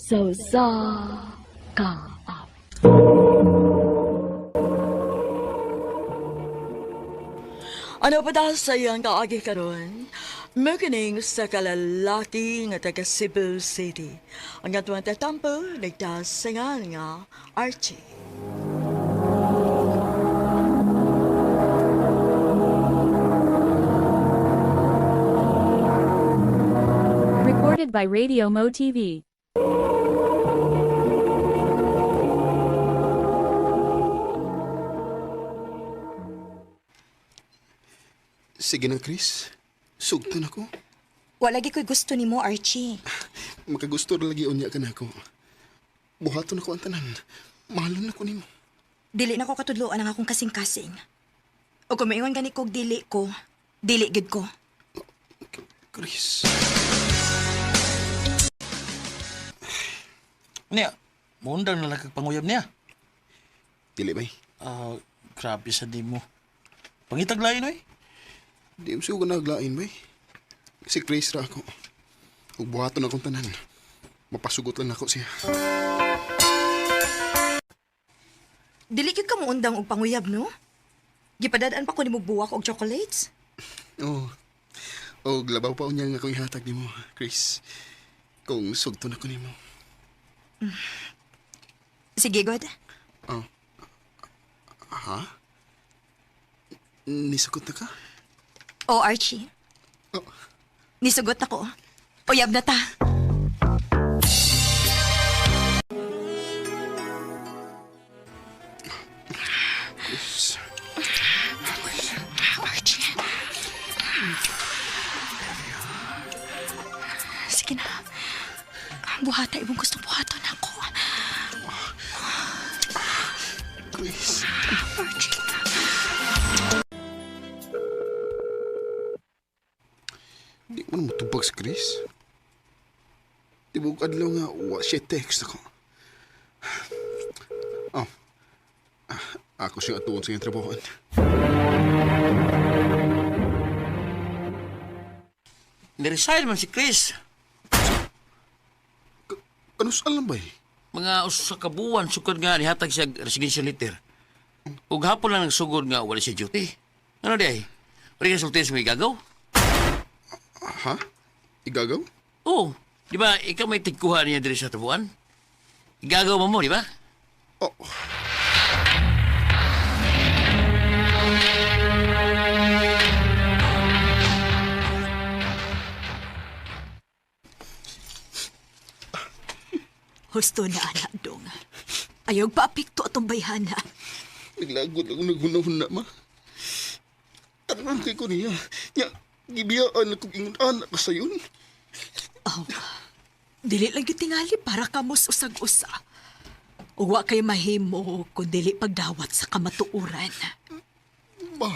sa ka. Ano pa dahil sa iyang kaagi karon? Maganing sa kalalaki nga taga Cebu City. Ang atuang tatampo, nagdasangan nga Archie. Recorded by Radio Mo TV. Sige na, Chris. Sugton ako. Wala gi ko'y gusto ni mo, Archie. Makagusto lagi unya ka na ako. Buhaton ako ang tanan. Mahalon ako nimo. Dili na ko katudloan ang akong kasing-kasing. O kung maingon gani kog dili ko, dili gid ko. Chris. Niya, mundang na lang panguyab niya. Dili bay. Grabe sa di mo. Pangitag lain, oy. Di mo siya naglain bay. Si Chris ra ako. Ug buhaton akong tanan. Mapasugot lang ako siya. Dili gid ka mo undang og panguyab, no? Gipadadaan pa ko nimo buwak og chocolates. Oh. O labaw pa unya nga akong ihatag nimo, Chris. Kung sugton ako nimo. Sige, God. Oh. Ha? Nisukot na ka? O, Archie. Oh. Nisugot ako. Uyab na ta. Chris. Archie. Sige na. Buhata, ibang gustong buhaton ako. Chris. Archie. Di mo na matubag si Chris. Di mo kadlaw nga wa siya text ako. Oh. Ako siya atuon sa iyong trabahoan. Niresign man si Chris. Ano sa alam ba eh? Mga usa ka buwan sukod nga nihatag siya resignation letter. Ug hapon lang nagsugod nga wala siya duty. Ano di ay? Wala ka sultis mo igagaw? Ha? Igagaw? Oo. Di ba, ikaw may tigkuha niya diri sa tabuan? Igagaw mo, di ba? Oh. Husto na, anak dong. Ayaw pa apikto atong bayhana. Naglagod ako naghunahuna, ma. Tanong kay ko niya. Nya, gibiyaan akong ingon anak ka sayon. Oh, dili lang yung tingali para kamos usag-usa. Uwa kay mahimo kung dili pagdawat sa kamatuuran. Ba?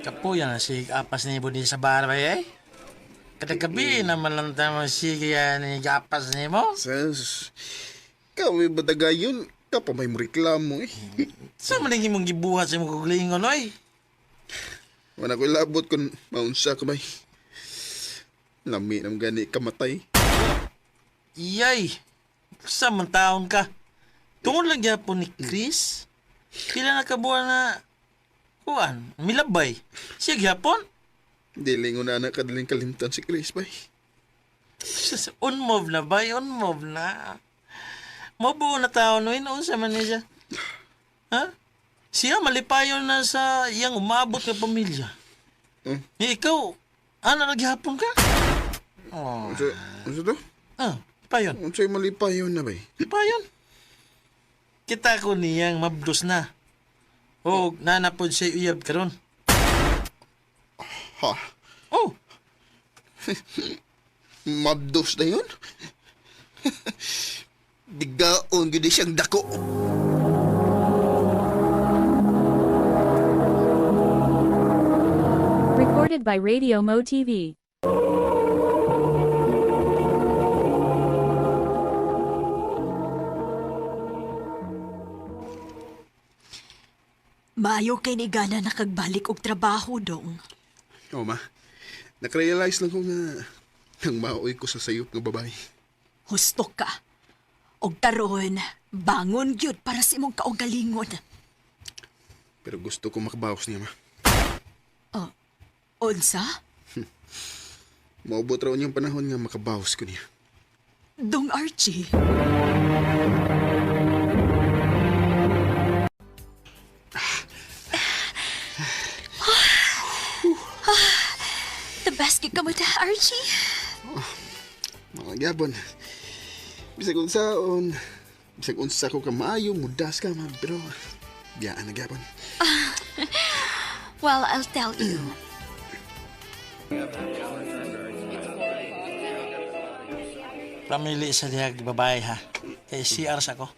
Kapuyan na si Apas ni Budi sa barbay eh. Kada gabi naman lang tama si kaya ni Apas ni mo. Sas, kami batagayon, kapa may reklamo eh. Sa maning imong gibuhat sa imong kuglingon oy. Wala ko ilabot kung maunsa ka bay. Lami nam gani kamatay. Iyay. Sa man taon ka. Tungod lang gyapon ni Chris. Pila na kabuan na kuan, milabay. Siya gyapon. Dili ko na anak kadaling kalimtan si Chris bay. Unmove na ba? Unmove na. Mabuo na taon no unsa man niya siya. Ha? Siya malipayon na sa iyang umabot nga pamilya. Ikaw, ano naghihapon ka? Oh. Unsa to? Payon. Unsa'y malipayon na bay? Payon. Kita ko niyang mabdos na. O, nanapod siya uyab karon. Ha? Oh, Mabdos na yun? Bigaon gud siyang dako. Recorded by Radio Mo TV. Maayo kay ni gana nakagbalik og trabaho dong. Oo, ma. Nakarealize lang ko nga nang maoy ko sa sayop nga babae. Husto ka. Og taron, bangon gyud para sa imong kaugalingon. Pero gusto ko makabawas niya, ma. Unsa? Maubot raw niyang panahon nga makabawas ko niya. Dong Archie. The basket ka mo ta, Archie? Mga gyapon. Bisag unsaon. Bisag unsa ko ka maayo, mudas ka, ma. Pero biyaan na gyapon. Well, I'll tell you. Pamili sa diyag babae ha. Kay CR sa ko.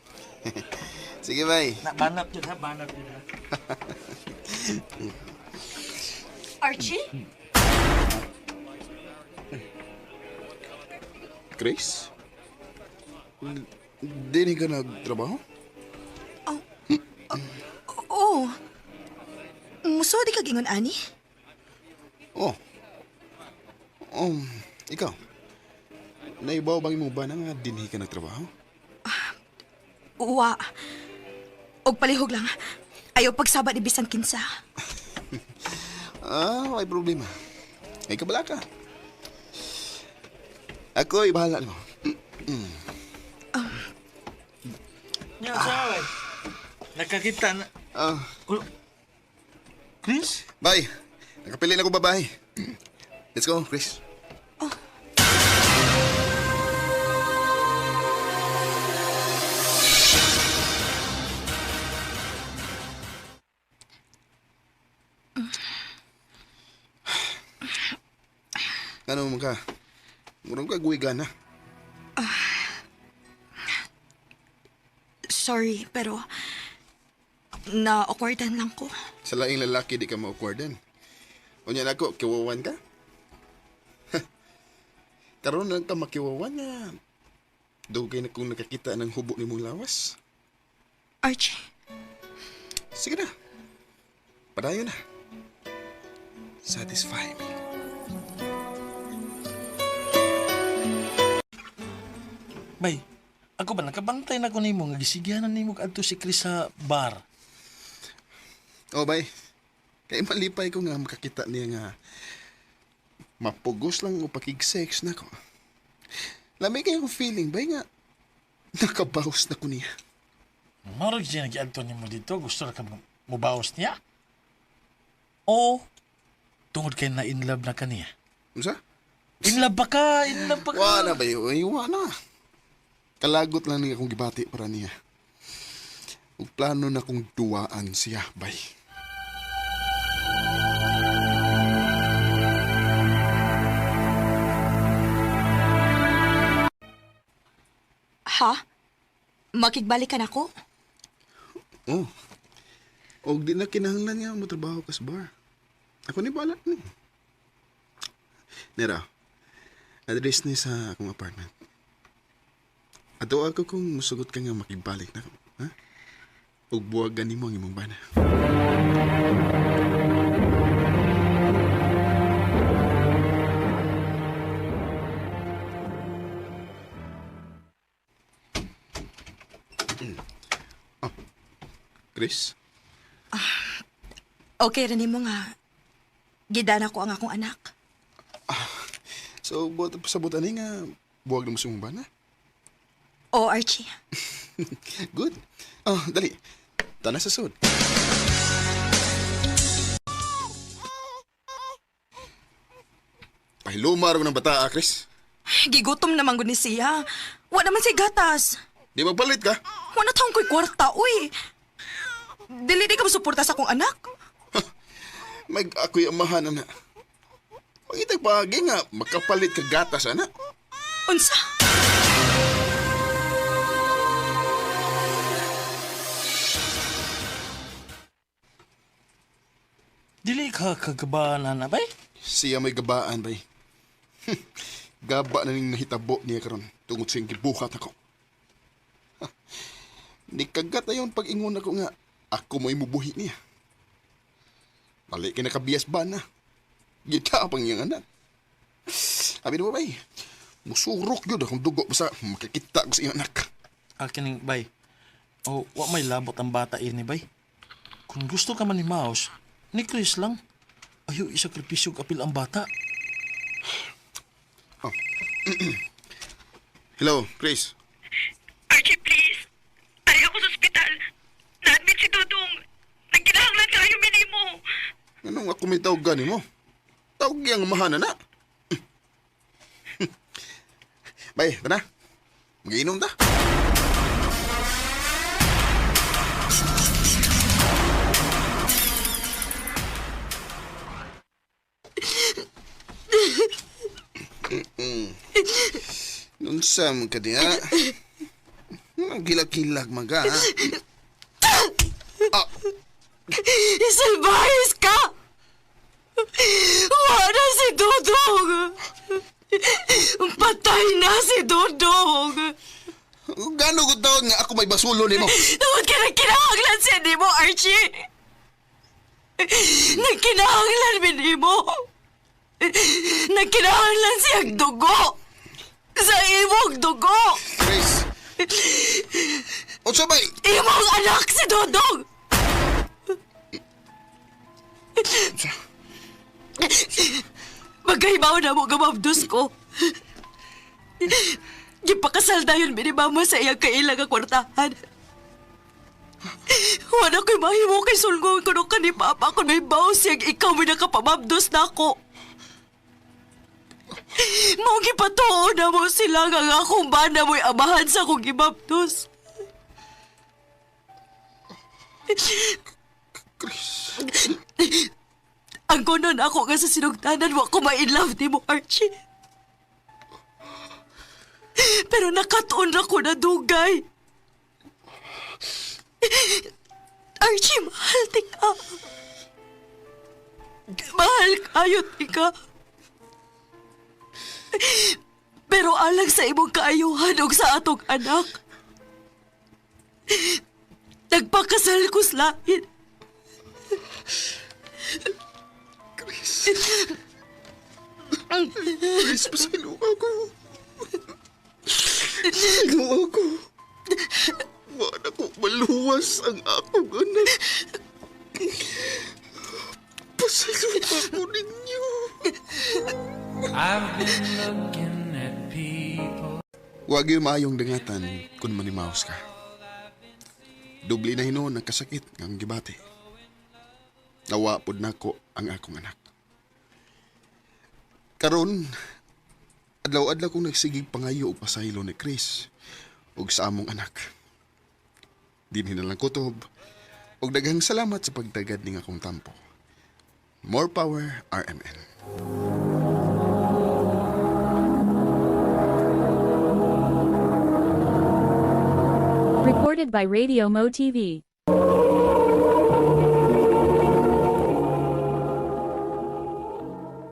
Sige, bay. Na banat yun ha, banat yun ha. Archie? Chris? Dini ka nagtrabaho? Oh. Muso di ka gingon, ani? Oh. Ikaw. Naibaw bang mo ba na nga dinhi ka nagtrabaho? Uwa. Og palihog lang. Ayaw pagsaba ni bisan kinsa. May problema. Ay kabala ka. Ako, ibahala mo. Nga sa nakakita na. Chris? Bye. Nakapili na ko babae. Let's go, Chris. Ano mo ka? Murang ka guwigan na. Sorry, pero na-awkwardan lang ko. Sa laing lalaki di ka ma-awkwardan. O niyan ako, kiwawan ka? Karoon lang ka makiwawan nga. Dugay na kung nakakita ng hubo ni mong lawas. Archie, Sige na. Padayon na. Satisfy me. Bay, ako ba nakabantay na ko nimo nga gisigyanan nimo kadto si Chris sa bar. Oh, bay. Kaya malipay ko nga makakita niya nga mapugos lang o pakig-sex na ko. Lamay kayo feeling, bay nga nakabawas na ko niya. Marag siya nag-anto nimo dito, gusto na ka mubawas niya? O tungod kay na in love na kaniya? Ano In love ba ka? In love ba ka? Wala ba yun? Ay, wala. Kalagot lang niya akong gibati para niya. Ug plano na kong duwaan siya, bay. ha? Makigbalikan ako? Oh. Og di na kinahanglan niya mo trabaho ka sa bar. Ako ni balat ni. Nera, address ni sa akong apartment. Ato ako kung musugot ka nga makibalik na ko. Ha? Ug buwagan nimo ang imong bana. Chris? Okay rin mo nga. Gidana ko ang akong anak. So, buat sa butan nga, buwag na mo sa imong bana? O, Archie. Good. Dali. Tana sa sud. Pahilumar ko ng bata, Chris. Gigutom naman gud ni siya. Wa naman si gatas. Di magpalit ka? Wa na taong ko'y kwarta, uy. Dili di ka masuporta sa akong anak. May ako'y amahan na. Pagitag pagi nga, makapalit ka gatas, ana. Unsa? Dili ka kagabahan na bay? Siya may gabaan, bay. Gaba na ning nahitabo niya karon tungod sa gibuhat ako. Ni kagat ayon pag ingon ako nga ako mo imubuhi niya. Balik ka nakabiyas ba na? Gita pang iyang anak. Abi na ba, bay? Musurok yun akong dugo basta makikita ko sa iyang anak. Akin bay. O, wa may labot ang bata ini, bay. Kung gusto ka man ni Mouse, ni Chris lang. Ayaw isakripisyo apil ang bata. Hello, Chris. Archie, please. Ari ako sa ospital. Na-admit si Dudong. Nagkinahanglan kayo minimo. Anong ako may tawag gani mo? Tawag yang mahana na. Bay, ito na. Mag-iinom ta. Nunsam ka diya. Magkilag-kilag maga. Isalbayis ka! Wala si Dudong! Patay na si Dudong! Gano'n ko taon nga ako may basulo ni mo? Tawad ka nagkinahanglan siya ni mo, Archie! Nagkinahanglan ni mo! Nagkinahanglan siyang dugo! Sa imong dugo! Chris! O sabay! Imong anak si Dudong! Magkaibaw na mo gamabdos ko. Gipakasal na yun minimama sa iyang kailang ang kwartahan. Wala ko'y mahimo kay sulngon ko nung kani Papa kung may baw siyang ikaw may nakapamabdos na ako. Mao gipatuo na mo sila nga akong bana mo'y amahan sa akong gibabdos. Ang kunon ako nga sa sinugtanan mo ako ma-inlove ni mo, Archie. Pero nakatuon na ko na dugay. Archie, mahal tika. Mahal kayo tika. Pero alang sa imong kaayuhan og sa atong anak, nagpakasal ko sa lain. Chris, pasalo ako. Pasalo ako. Wala ko maluwas ang akong anak. Pasalo ako ninyo. I've been looking at people. Huwag yung maayong dangatan kung manimaos ka. Dubli na hinuon ang kasakit ng gibati. Nawapod na ko ang akong anak. Karon, adlaw-adlaw kong nagsigig pangayo o pasaylo ni Chris ug sa among anak. Dinhi na lang kutob ug daghang salamat sa pagtagad ning akong tampo. More power, RMN. Recorded by Radio Mo TV.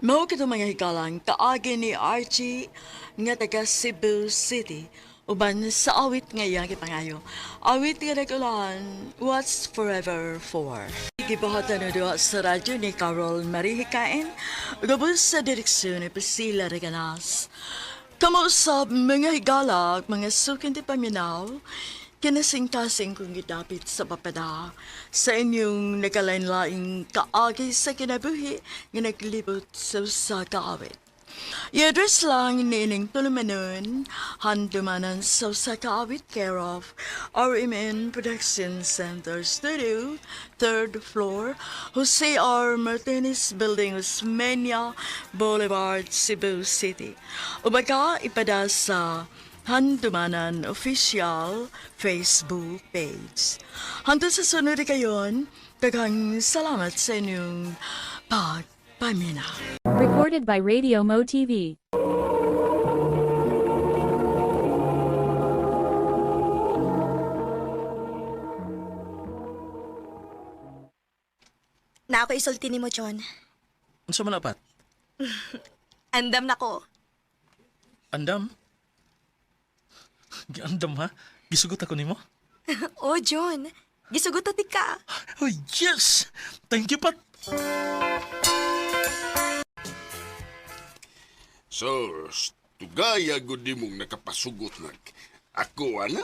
Mao kito mga hikalang kaagi ni Archie nga taga Cebu City uban sa awit nga iyang kipangayo. Awit nga nagulahan, What's Forever For? Gibuhatan na doon sa radyo ni Carol Marie Hikain, gabos sa direksyon ni Priscilla Reganas. Kamusap mga higalag, mga sukin ti paminaw, kinasing-kasing kong gidapit sa papada sa inyong nagalain-laing kaagi sa kinabuhi nga naglibot sa usa kaawit. I-address lang ni ining tulumanon, handumanan sa usa kaawit care of RMN Production Center Studio, 3rd floor, Jose R. Martinez Building, Osmeña Boulevard, Cebu City. Ubaga ipada sa Handumanan Official Facebook page. Hangtod sa sunod kayon, daghang salamat sa inyong pagpamina. Recorded by Radio Mo TV. Na ako isulti ni mo, John. Unsa man apat? Andam na ko. Andam? Andam ha? Gisugot ako nimo? Oh, John. Gisugot ati ka. Oh, yes! Thank you, Pat. Sos, tugaya gud mong nakapasugot nag. Ako ana,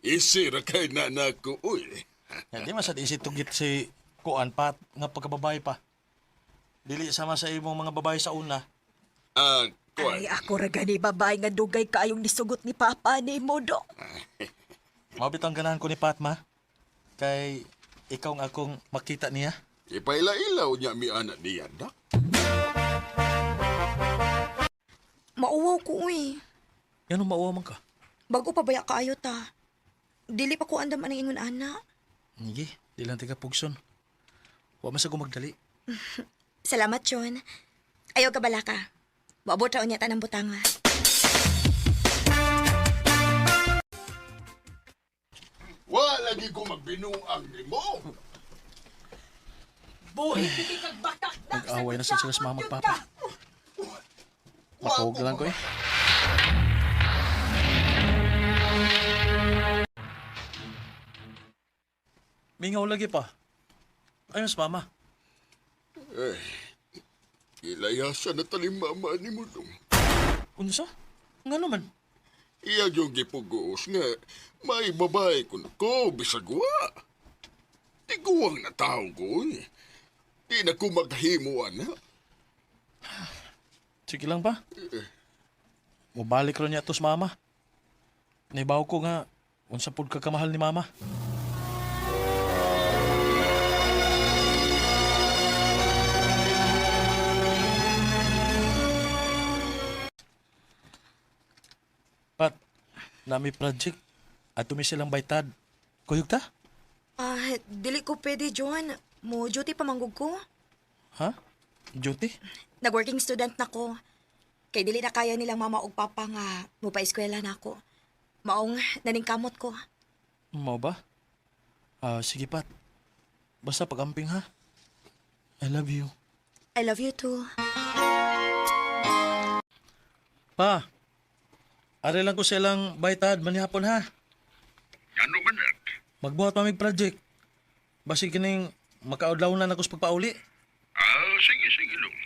isira kay na nako uy. Ya, di masad isip tugit si Kuan Pat nga pagkababae pa. Dili sama sa imong mga babae sa una. Kuan. Ay, ako ra gani babae nga dugay kaayong nisugot ni Papa ni mo, Dong. Mabitang ganahan ko ni Patma. Kay ikaw nga akong makita niya. Ipaila-ilaw niya mi anak niya da. Mauwaw ko, uy. Yan ang mauwa man ka. Bago pa baya kaayo ta. Dili pa ko andam ang ingon ana. Sige, di lang tiga pugson. Huwag man sa gumagdali. Salamat, John. Ayaw ka bala ka. Maabot raon niya tanang butanga. Wa lagi ko magbinuang nimo. Boy, hindi kag bakak na. Nag-away na sila sa mama at papa. Makahog na lang ko eh. Mingaw lagi pa. Ayos, mama. Ilayasa na talimama ni mo dong. Unsa? Nga naman. Iya yung gipugos nga may babae ko bisag wa. Tiguang na tao ko eh. Di na ko maghimo ana. Sige lang pa. Mubalik ron niya to sa mama. Naibaw ko nga unsa pud ka kamahal ni mama. Pat, nami project at tumi silang baytad. Kuyog ta? Dili ko pwede, John. Mo duty pa manggug ko. Ha? Duty? Nag-working student na ko. Kay dili na kaya nilang mama ug papa nga mo pa eskwela na ako. Maong naningkamot ko. Mau ba? Sige Pat. Basta pag-amping ha. I love you. I love you too. Pa, ari lang ko silang baytad manihapon ha. Ano man nak? Magbuhat mamig project. Basi kining makaudlaw na ako sa pagpauli. Sige long.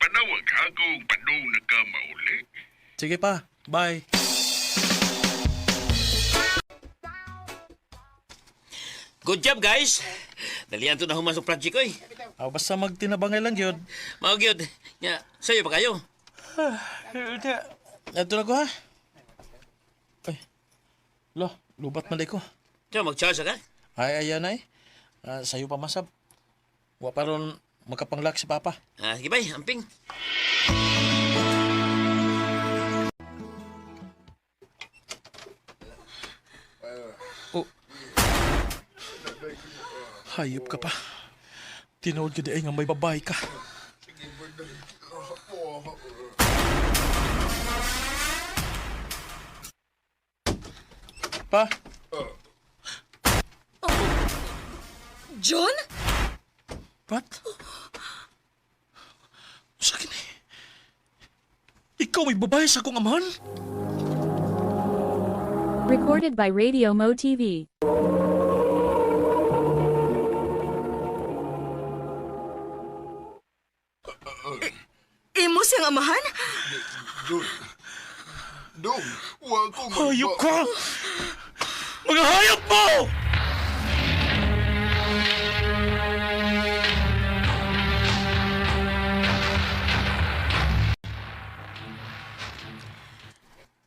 Panawag ha kung padong nagkamauli. Sige pa, bye. Good job, guys. Dalian to na humasok project ko eh. Basta magtinabangay lang yun. Mao gyud. Nya, sayo pa kayo. Ito na ko ha. Ay, lubat man ko. Tiyo, mag-charge ka? Ay, ayan ay. Sayo pa masab. Wa pa ron makapanglak si Papa. Sige bay, amping. Oh. Hayop ka pa. Tinood ka di ay nga may babae ka. Pa? John? Pat? Sa akin eh. Ikaw may babae sa akong amahan? Recorded by Radio Mo TV. Imo siyang amahan? Dong, wa ko Hayop ka! Mga hayop mo!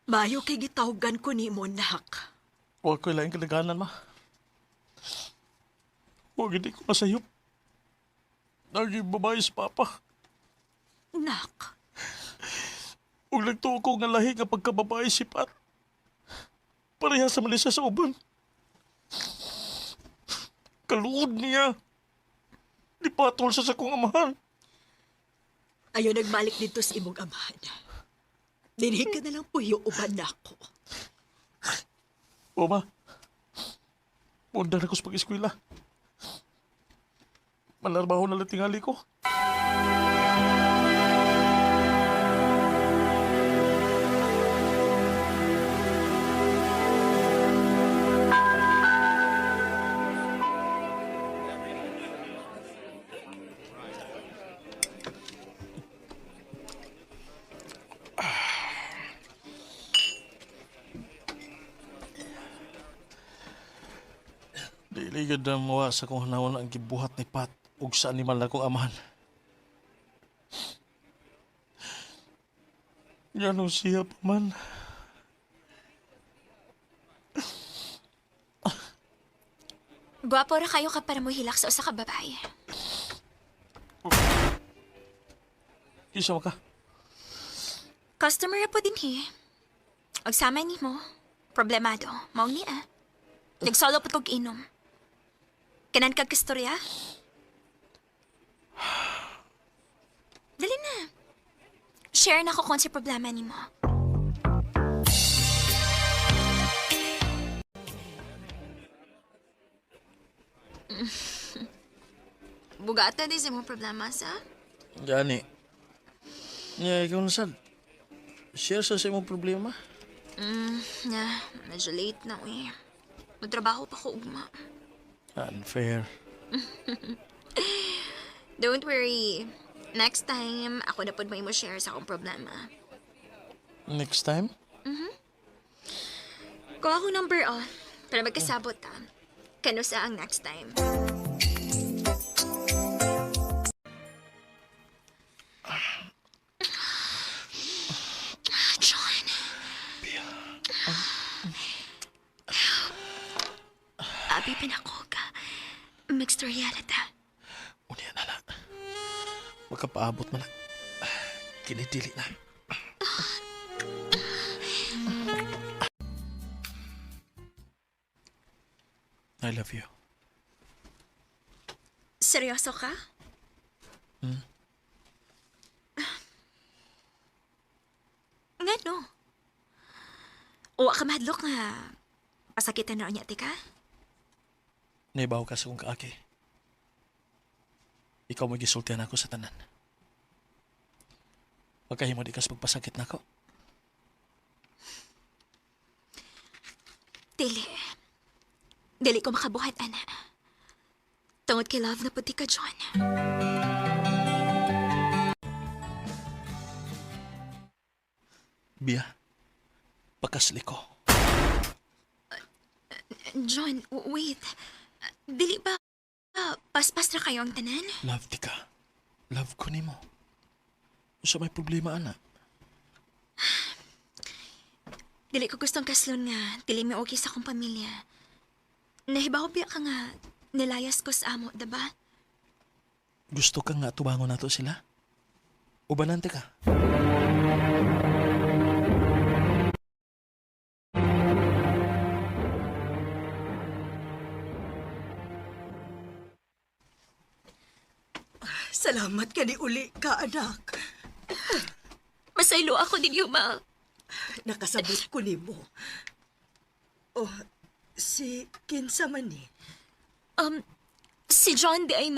Mayo kay gitawgan ko ni mo, nak. Huwag ko lang kalaganan, ma. Huwag hindi ko masayop. Naging babae sa Papa. Nak, Huwag nagtuo ko nga lahi nga pagkababae si Pat. Pareha sa malisa sa uban. Kaluod niya. Di patol sa sakong amahan. ayo nagbalik dito sa imong amahan. Dinhi ka na lang puyo uban nako. O ma, munda na ko sa pag-eskwela. Malarbaho na lang tingali ko. Dili gid na mawa sa kong hanawon ang gibuhat ni Pat ug sa animal na kong amahan. Ganun siya pa man. Gwapo ra kayo ka para mo hilak sa usa ka babae. Isa ka. Customer ra po din Og sama ni mo, problemado, mao ni Nagsolo po tog inom. Kanan kag kastorya? Dali na. Share na ko kung si problema ni mo. Bugata di sa mong problema sa? Gani. Nya, ikaw na sad. Share sa imong problema. Medyo late na Magtrabaho pa ko ugma. Unfair. Don't worry. Next time, ako na po may mo share sa akong problema. Next time? Kuha ko number para magkasabot Kano sa ang next time. John. Abi pinako ka. Magstorya na ta. Unya na lang. Magkapaabot man na. Kinidili na. I love you. Seryoso ka? Nga no. Uwa ka madlok nga. Pasakitan na niya, tika? Naibaw ka sa kong kaaki. Ikaw mo gisultihan ako sa tanan. Pagkahimo di ka sa pagpasakit na ako. Dili ko makabuhat, ana. Tungod kay love na puti ka, John. Bia, pakasli ko. John, wait. Dili ba paspas na kayo ang tanan? Love di ka. Love ko ni mo. Sa may problema, ana. Dili ko gustong kaslon nga. Dili mi okay sa akong pamilya. Nahibaw biya ka nga nilayas ko sa amo, diba? Gusto ka nga tubangon nato sila? Ubanante ka? Salamat ka ni uli ka, anak. Masaylo ako din yung Nakasabot ko ni mo. Oh, si kinsa man ni? Si John di ay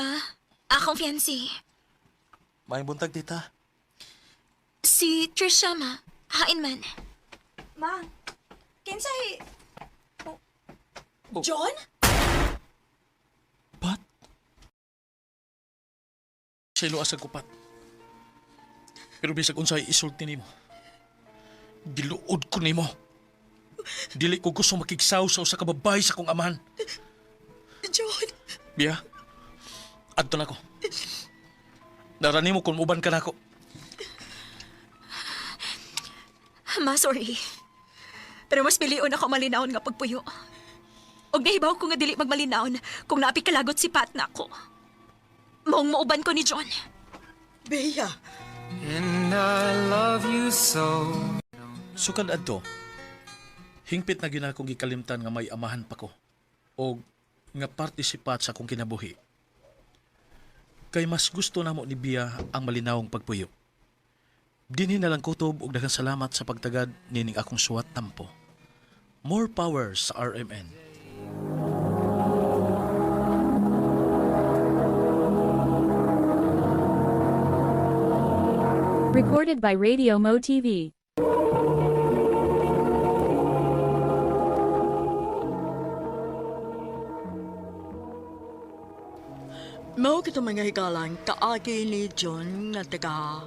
akong fiancé. May buntag, tita. Si Trisha, hain man. Ma, kinsay... John? Pat? Silo asag ko, Pat. Pero bisag unsay isulti nimo. Giluod ko nimo. Dili ko gusto makigsaw sa usa ka babae sa kong amahan. John? Bia, adto na ko. Narani mo kung uban ka na ako. Ma, sorry. Pero mas pilion ako malinawon nga pagpuyo. Og nahibaw ko nga dili magmalinawon kung naapi kalagot si Pat na ako. Maong mauban ko ni John. Bea. And I love you so. Sukad adto, hingpit na gina kong gikalimtan nga may amahan pa ko. O nga partisipat sa akong kinabuhi. Kay mas gusto na mo ni Bia ang malinawong pagpuyo. Dinhi na lang kutob og daghang salamat sa pagtagad nining akong suwat tampo. More power sa RMN. Recorded by Radio Mo TV. Mao kita mga hikalang kaagi ni John nga taga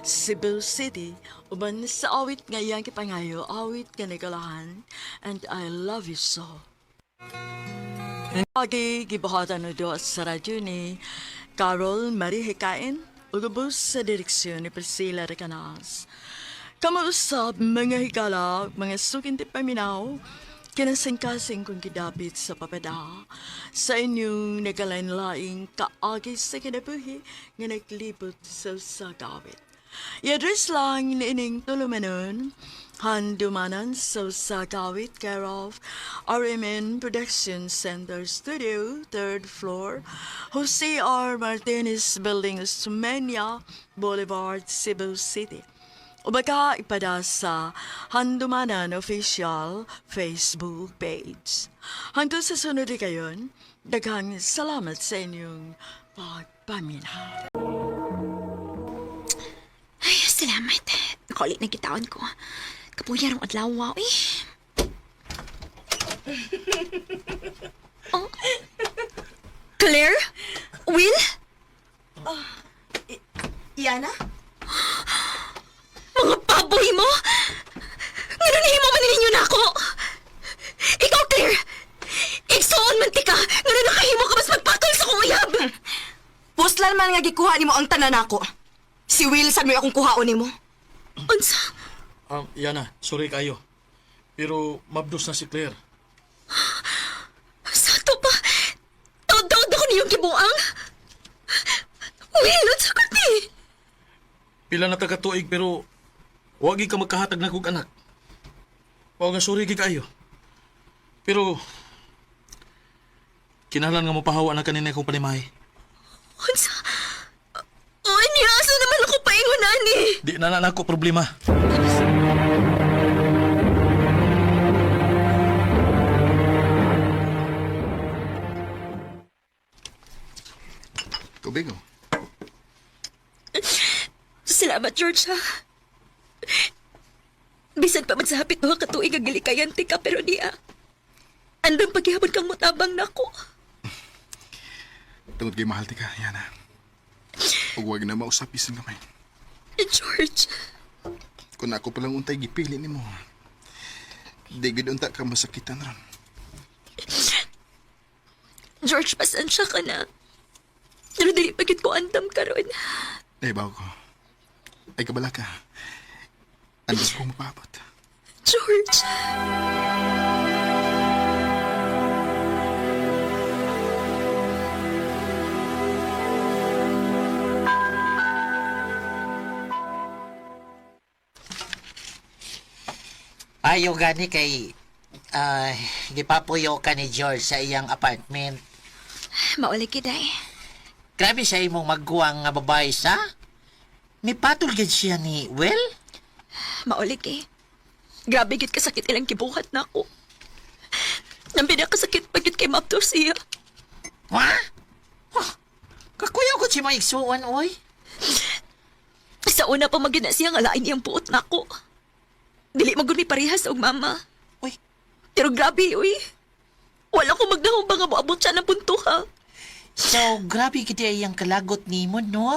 Cebu City uban sa awit nga iyang kipangayo awit nga nagalahan and I love you so. Agi gibuhatan no do sa radyo ni Carol Marie Hikain ugubos sa direksyon ni Priscilla Recanas. Kamuusap mga higala, mga sukinti paminaw, kinasingkasing kong kidapit sa papada sa inyong nagalain-laing kaagi sa kinabuhi nga naglibot sa sagawit. I-address lang ni ining tulumanon, handumanan sa sagawit care of RMN Production Center Studio, 3rd floor, Jose R. Martinez Building, Sumenia Boulevard, Cebu City. O baka ipada sa Handumanan Official Facebook page. Hanggang sa sunod kayon, daghang salamat sa inyong pagpaminaw. Ay, salamat. Nakulit na kitawan ko. Kapuyarong adlaw, eh. Oh. Claire? Will? Yana? Mga baboy mo! Ngayon mo manininyo na ako! Ikaw, Claire! Igsoon man tika! Ngayon nakahimo ka mas magpakol sa kong uyab! Puslan man nga gikuha nimo ang tanan nako. Si Will sad mo akong kuhaon nimo. Unsa? Yana, sorry kayo. Pero mabdos na si Claire. Sakto pa! Taod-taod ako niyong gibuang! Will, unsa ka ni? Pila na taga-tuig pero wag ka magkahatag na kong anak. Wag nga sorry kayo. Pero kinahanglan nga mapahawa na kanina kong panimahe. Unsa? O, asa naman ako paingunan ni? Di na ako problema. Tubig oh. Salamat, George, ha? Bisan pa man sa hapit mga katuig ang gilikayan ka, pero niya. Andang paghihapon kang mutabang na ko. Tungod kay mahal tika, Yana. Huwag wag na mausapis ng kamay. George, Kung ako palang untay gipili ni mo, di gid unta ka masakitan ron. George, pasensya ka na. Pero dili pagit ko andam karon. Ay, bago ko. Ay, kabala ka. Andas kong mapabot. George. Ayaw gani kay gipapuyo ka ni George sa iyang apartment. Mauli kiday. Grabe siya imong magguwang nga babae sa? Mipatol gid siya ni Will? Mauli kay. Grabe gid kasakit ilang kibuhat na ako. Nang pinakasakit pagit kay mapto siya. Ha? Huh, kakuyaw ko si mga igsuan, oy. Sa una pa magina siya nga lain iyang puot na ako. Dili magud mi parehas og mama. Uy. Pero grabe, uy. Wala ko magdahong ba nga moabot siya ng punto, ha? So, grabe kita iyang kalagot ni mo, no?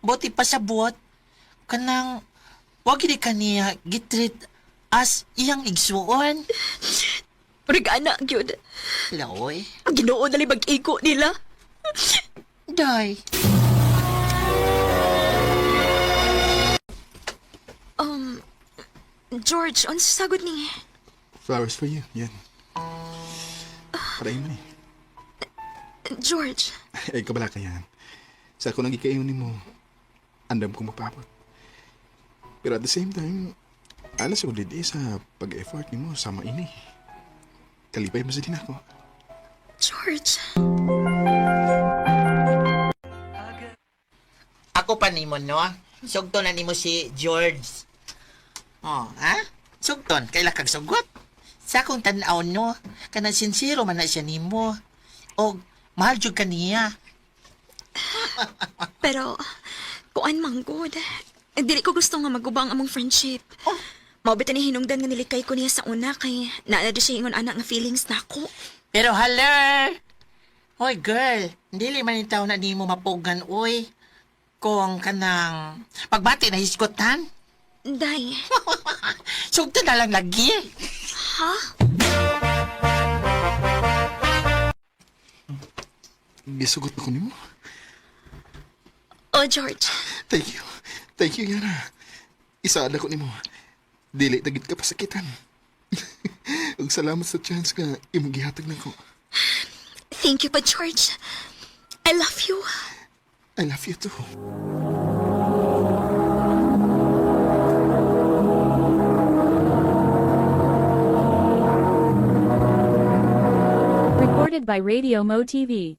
Buti pa sa buot. Kanang, wag gid ka niya gitreat as iyang igsuon. Regana, gyud. Laoy. Ginoo na libag iko nila. Day. George, unsa sagod ni? Flowers for you, yan. Para mo ni. George. Ay, kabala ka yan. Sa ako nang ikayon ni mo, andam kong mapabot. Pero at the same time, alas ulit sa pag-effort ni mo sama ini. Kalipay mo sa din ako. George. Ako pa nimo, no? Sugton na nimo si George. Oh, ha? Sugton, kaila kag sugot. Sa akong tanaw, no? Kanang sincero man na siya nimo. O, mahal jud kaniya. Pero, kuan man good. Dili ko gusto nga magubang among friendship. Oh. Maubit ni hinungdan nga nilikay ko niya sa una kay naala di siya ingon anak nga feelings na ako. Pero haler! Hoy, girl, dili man itaw na di mo mapugan, uy. Kung kanang pagbati na hiskotan. Day. Sugto na lang lagi. Ha? gisugot ako nimo. Oh, George. Thank you. Thank you, Yana. Isaad ako nimo. Dili tagit ka pasakitan. Ug salamat sa chance nga imong gihatag nako. Thank you pa, George. I love you. I love you too. Recorded by Radio Mo TV.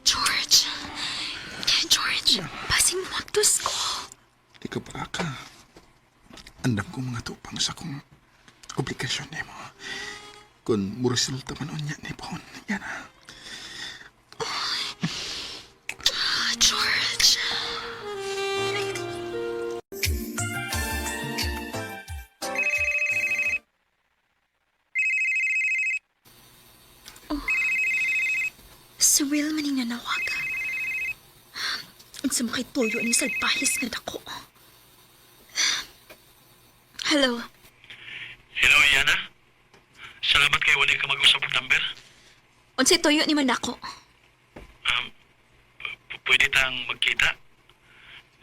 George. George, pasing mo magdos ko. Di ka pa ka. Andam ko mga tupang sa kong obligasyon ni mo. Kung muresulta man unya ni Pon, Yana. George. Oh, surreal man yung nanawag. Ang sumakay tuyo ni salpahis nga dako. Hello. Hello, Yana. Salamat kay wali ka mag-usap og number. Unsay tuyo ni man dako? Pwede tang magkita.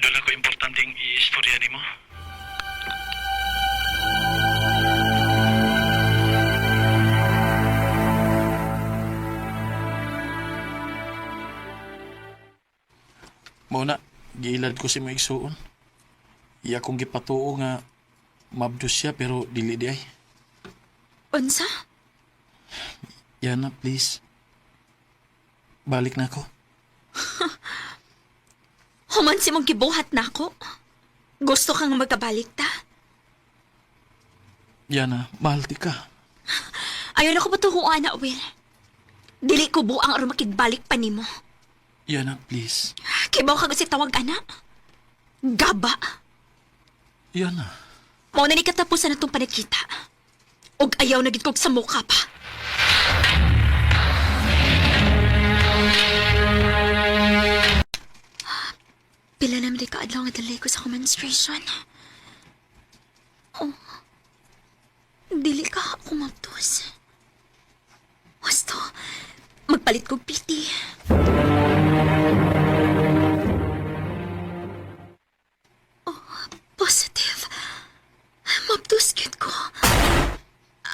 Doon ako importanteng i-istorya nimo. Muna, giilad ko si Maigsuon. Iya kong gipatuo nga mabdos siya pero dili di ay. Unsa? Yana, please. Balik na ako. Human si mong gibuhat na ako. Gusto kang magkabalik ta? Yana, mahal ti ka. Ayaw na ko patuhuan na, Will. Dili ko buang aron makigbalik pa nimo. Yana, please. Kay bawa ka si tawag ana. Gaba. Yana. Mao na ni katapusan natong panakita. Og ayaw na gid kog sa mukha pa. Pila naman di ka adlaw nga dalay ko sa menstruation. Oh. Dili ka ako mabtos. Wasto, magpalit kog PT. Oh, positive. Mabtos gyud ko.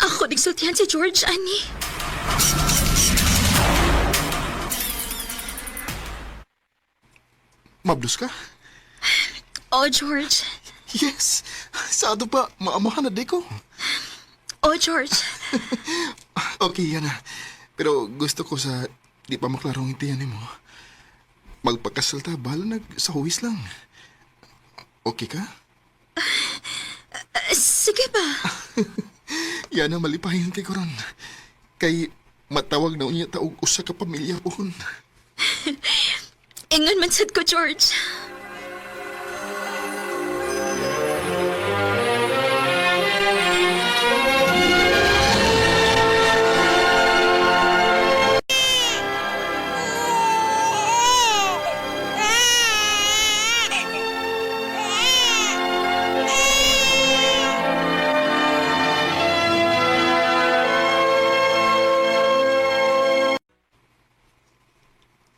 Ako nagsultihan si George, ani. Mabdos ka? Oh, George. Yes. Sa ato pa, maamahan na di ko. Oh, George. Okay, Yana. Pero gusto ko sa di pa maklarong intiyan mo. Magpakasal ta, bahala sa huwis lang. Okay ka? Sige ba? Yana, malipahin kay Koron. Kay matawag na unya taog usa ka pamilya pohon. Ingon man sad ko, George.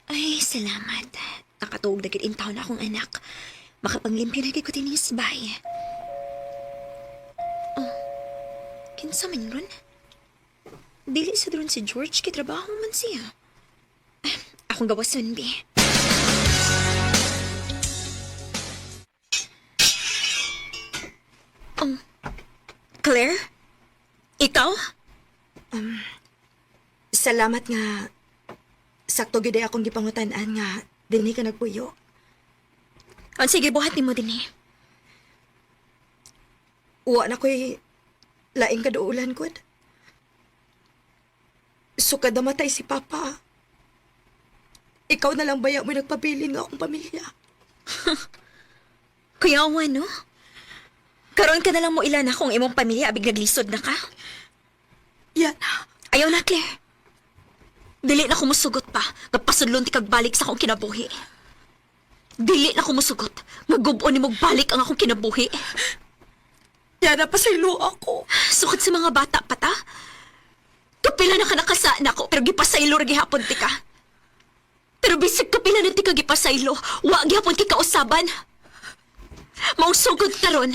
Ay, salamat. Nakatuog na in taon akong anak. Makapanglimpyo na ko tinis bahay. Oh, kinsa man ron? Dili sa ron si George, kitrabaho man siya. Akong gawas sunbi. Oh, Claire? Ikaw? Salamat nga sakto gid akong gipangutan-an nga dinhi ka nagpuyo. O sige, buhat ni mo din eh. Uwa na ko'y laing kaduulan ko. Sukad na matay si Papa. Ikaw na lang baya mo nagpabilin nga akong pamilya. Kuya Owen, no? Karoon ka na lang mo ilan akong imong pamilya abig naglisod na ka? Yana. Ayaw na, Claire. Dili na ko musugot pa, nga pasudlon ti kagbalik sa akong kinabuhi. Dili na ko musugot, nga gubo ni mong balik ang akong kinabuhi. Yana, pasaylo ako. Sukad sa mga bata pa ta? Kapila na ka nakasaan ako, pero gipasaylo ra gihapon ti ka. Pero bisig kapila na ti ka gipasaylo, wa gihapon ti kausaban. Maong sugod karon,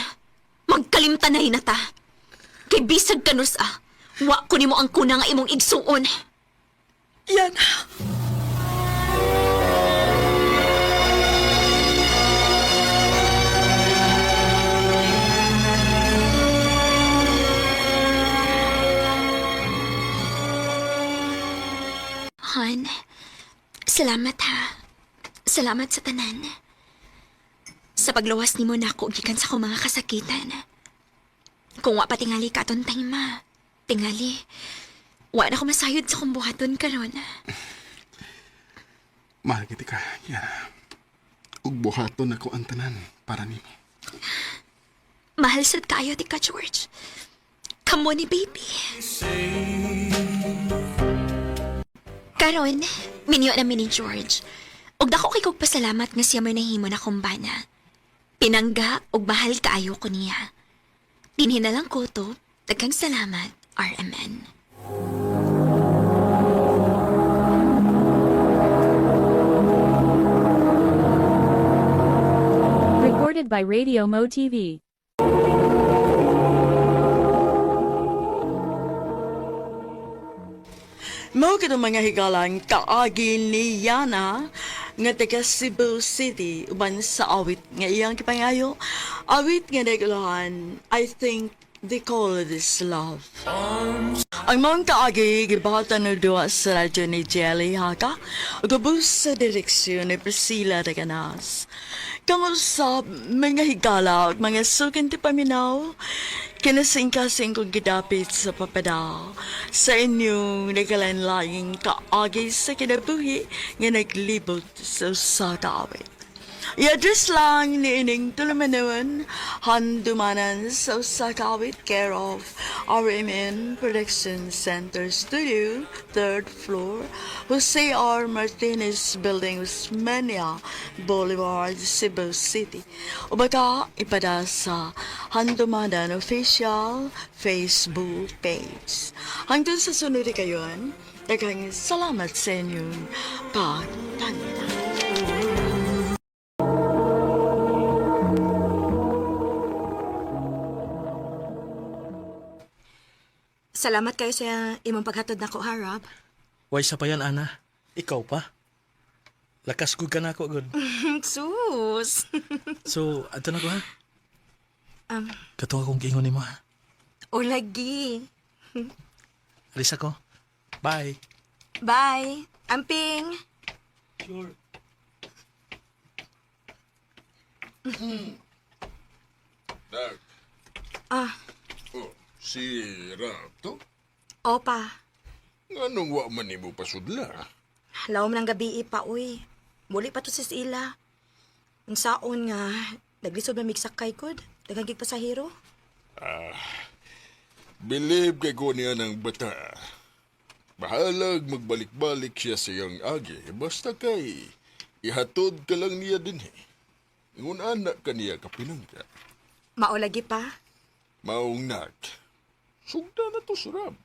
magkalimtanay na ta. Kay bisag kanus wa ko nimo ang kuna nga imong igsuon. Yana. Han, salamat ha. Salamat sa tanan. Sa paglawas nimo nako gikan sa akong mga kasakitan. Kung wa pa tingali ka aton ma, tingali, wa na ko masayod sa kong buhaton karon. Mahal kita ka, Yana. Ug buhaton ako ang tanan para nimo. Mahal sad kayo ti ka, George. Kamo ni baby. Karon, minyo na ni George. Og dako kay kog pasalamat nga siya may nahimo na kong bana. Pinangga og mahal kaayo ko niya. Dinhi na lang ko to. Daghang salamat, RMN. Recorded by Radio Mo TV. Mao ka mga higalang kaagi ni Yana nga taga Cebu City uban sa awit nga iyang kipangayo. Awit nga naguluhan, I think they call this love. Ang mga kaagi gibatan na duwa sa radyo ni Jelly Haka ugabos sa direksyon ni Priscilla Reganas. Kang usab mga higala ug mga sukin ti paminaw kinasingkasing kong gidapit sa papada sa inyong nagalanlaying kaagi sa kinabuhi nga naglibot sa usakawit. I-address lang ni ining tulumanawan handumanan sa usakawit care of RMN Production Center Studio, 3rd floor, Jose R. Martinez Building, Usmania Boulevard, Cebu City. O baka ipada sa Handumanan Official Facebook page. Hanggang sa sunod kayon, daghang salamat sa inyong pagtangina. Salamat kayo sa imong paghatod nako, ha, Rob? Way sa pa yan, Ana. Ikaw pa. Lakas ko ka na ako, good. Sus! So, ato na ko, ha? Um, Katong akong giingon ni mo, ha? o lagi. Alis ako. Bye. Bye. Amping. Sure. Dag. Ah, Oh, si Rab to? opa. Anong wa man nimo pasudla? Lawom ng gabi pa, uy. Muli pa to si Sila. Ang saon nga, naglisod na migsakay kod. Daghang gig pasahero. Believe kay ko niya ng bata. Bahalag magbalik-balik siya sa iyang agi. Basta kay ihatod ka lang niya din eh. Ngun anak ka niya kapinangga. Maulagi pa. Maong nag. Sugda na to si Rab.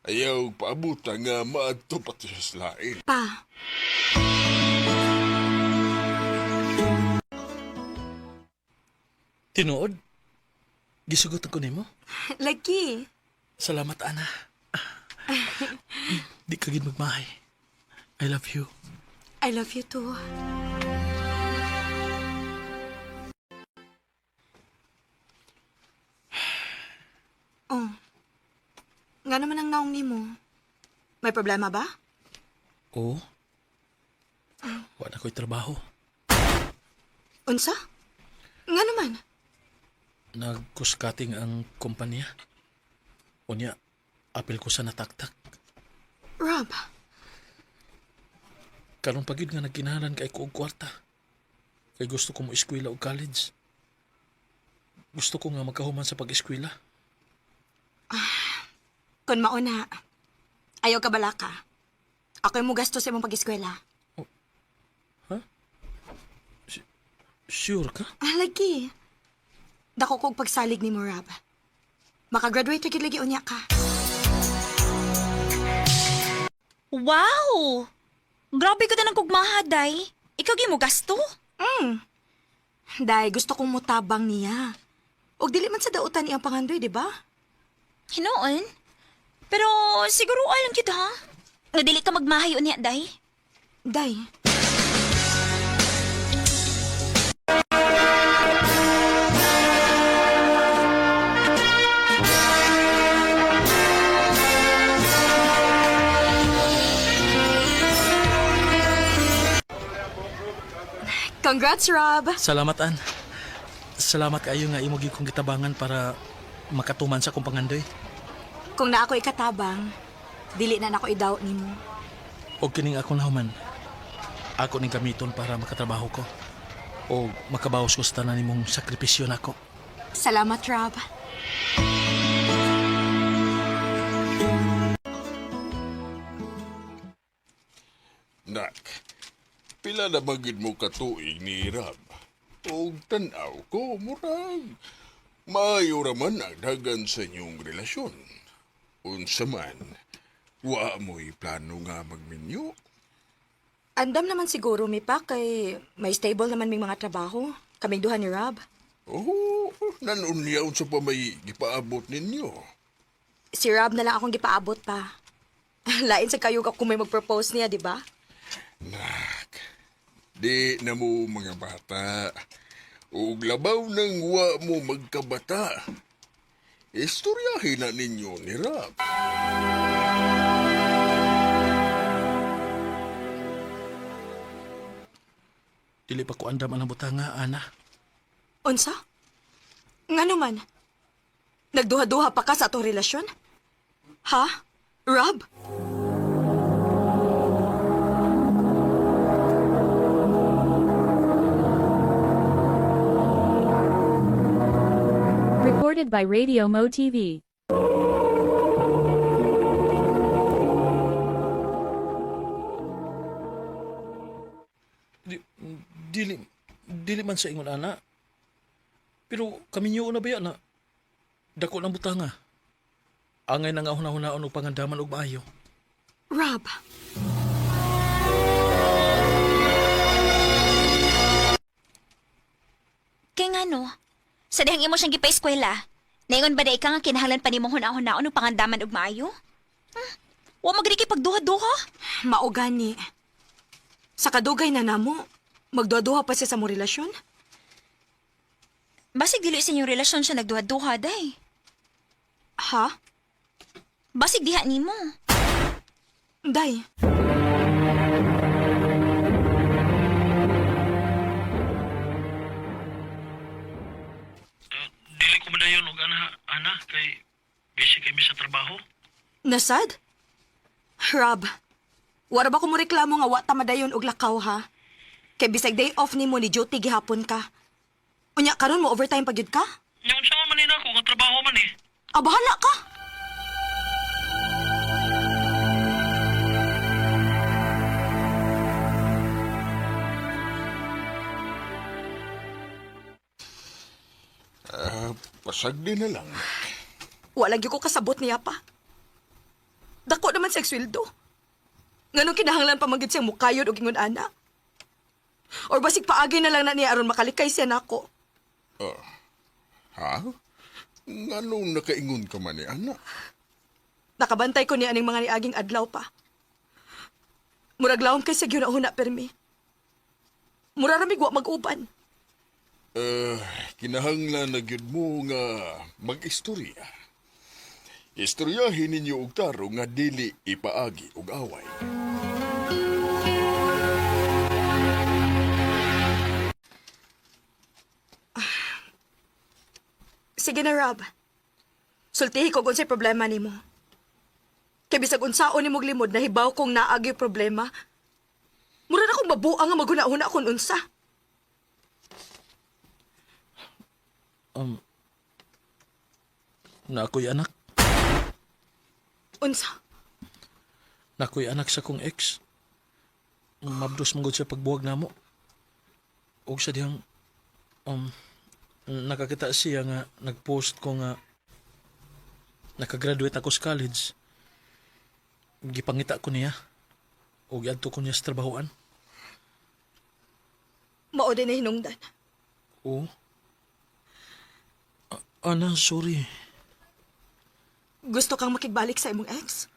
Ayaw paabuta nga maadto pati sa slain. Pa. Tinuod? Gisugot ko nimo? Lagi. Salamat, Ana. Di ka gid magmahay. I love you. I love you too. Oh. Nga naman ang naong nimo. May problema ba? Oo. Wala ko'y trabaho. Unsa? Nga naman. Nagkuskating ang kumpanya. Unya, apil ko sa nataktak. Rob, Karon pagid nga nagkinahalan kay ko og kwarta. Kay gusto ko mo eskwela o college. Gusto ko nga magkahuman sa pag-eskwela. kun mauna, ayaw ka bala ka. Ako yung mo gasto sa imong pag-eskwela. Sure ka? Lagi. Dako kong pagsalig ni mo, Rob. Makagraduate na lagi unya ka. Wow! Grabe ka na ng kugmaha, Day. Ikaw gi mo gasto? Day, gusto kong mutabang niya. Og dili man sa dautan iyang pangandoy, di ba? Hinoon? Pero siguro alam kita, ha? Nga dili ka magmahayo niya, Day. Day. Congrats, Rob. Salamat, An. Salamat kayo nga imo kong gitabangan para makatuman sa kong pangandoy. Kung na ako ikatabang, dili na nako i-doubt nimo. O kining ako nahuman, ako ning gamiton para makatrabaho ko. O makabawas ko sa tanan nimong sakripisyo nako. Salamat, Rob. Nak, pila na magid mo katuig ni Rab. O tanaw ko, murag. Maayo raman ang dagan sa inyong relasyon. Unsa man, wa mo'y plano nga magminyo. Andam naman siguro, Mipa, kay may stable naman may mga trabaho. Kaming duha ni Rob. Oo, nanunyaw sa pa may gipaabot ninyo. Si Rob na lang akong gipaabot pa. Lain sa kayo kung may mag-propose niya, di ba? Nak, di na mo mga bata. O labaw ng wa mo magkabata. Istoryahin na ninyo ni Rab. Dili pa ko andam ang butanga, Ana. Unsa? Nga naman? Nagduha-duha pa ka sa atong relasyon? Ha? Rob? Recorded by Radio Mo TV. Dili man sa ingon, Ana. Pero kami niyo na ba na dako ng butanga. Angay na nga hunahunaon o pangandaman og maayo. Rob? Kaya nga no, sa dihang imo siyang gipa-eskwela, naingon ba da ika nga kinahanglan pa ni mong hunaon-hunaon o pangandaman og maayo? Wa magriki pagduha-duha? Maugani. Sa kadugay na namo, magduha-duha pa siya sa mo relasyon? Basig dili sa inyong relasyon siya nagduha-duha, day. Ha? Basig diha nimo. Day. Dili ko madayon og ana kay busy kay mi sa trabaho. Nasad? Rob, wala ba ko mo reklamo nga wata madayon og lakaw, ha? Kay bisag day off ni mo ni duty gihapon ka. Unya karon mo overtime pagyud ka? Nya unsa man nina ko nga trabaho man eh. Bahala ka. Pasagdi na lang. Wala gyud ko kasabot niya pa. Dako naman sa sweldo. Nganong kinahanglan pa magid siyang mukayod og ingon ana? Or basig paagi na lang na niya aron makalikay siya nako. Ha? Nganong nakaingon ka man ni Ana? Nakabantay ko niya aning mga niaging adlaw pa. Murag lawom kay sa gyud permi. Mura ramig wa mag-uban. Kinahanglan na gyud mo nga mag-istorya. Istoryahin ninyo og taro nga dili ipaagi og away. Sige na, Rob. Sultihi ko kung sa'y problema nimo. Kaya bisag unsaon ni mong limod na hibaw kong naagi problema. Mura na akong mabuang nga maguna-una kung unsa. Na ako'y anak. Unsa? nako'y anak sa kong ex. Mabdos manggod sa pagbuwag namo. Og sa diyang nakakita siya nga nagpost ko nga nakagraduate ako sa college. Gipangita ko niya. Og adto ko niya sa trabahoan. Mao din na hinungdan. Oo. Ana, sorry. Gusto kang makigbalik sa imong ex?